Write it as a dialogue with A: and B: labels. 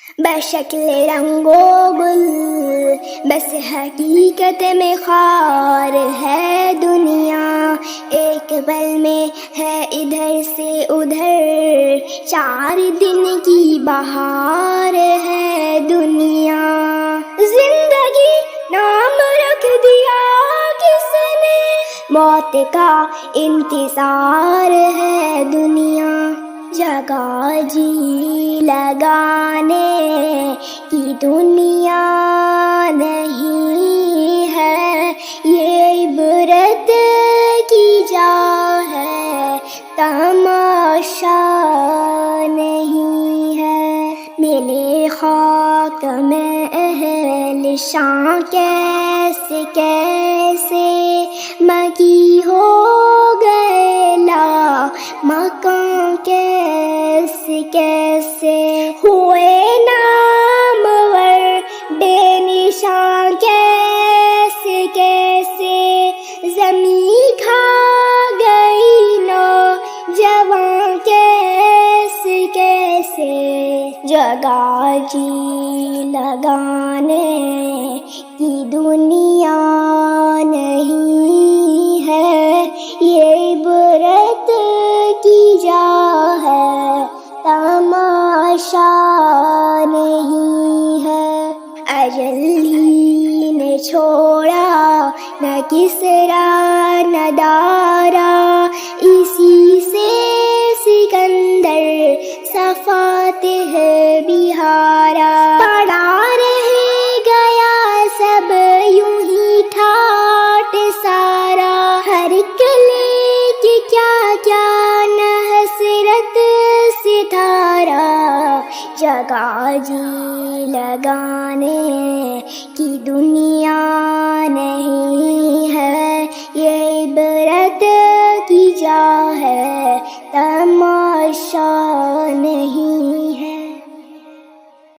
A: بشکل رنگ و گل بس حقیقت میں خار ہے دنیا، ایک پل میں ہے ادھر سے ادھر، 4 دن کی بہار ہے دنیا۔ زندگی نام رکھ دیا کس نے، موت کا انتظار ہے دنیا۔ جگہ جی لگانے کی دنیا نہیں ہے، یہ عبرت کی جا ہے، تماشا نہیں ہے۔ ملے خاک میں اہل شاں کیسے کیسے، مکی ہو گئے لا مکان کیسے کیسے، ہوئے نامور بے نشان کیسے کیسے، زمین کھا گئی نوجوان کیسے کیسے۔ جگہ جی لگانے کی دنیا نہیں ہے، یہ عبرت کی جا ہے، تماشا نہیں ہے۔ اجل ہی نے چھوڑا نہ کسرا نہ دارا، اسی سے سکندر صفاتح بہارا، پڑا رہ گیا سب یوں ہی ٹھاٹ سارا، ہر کلے کی کیا کیا نہ حسرت ستارہ۔ جگہ جی لگانے کی دنیا نہیں ہے، یہ عبرت کی جا ہے، تماشا نہیں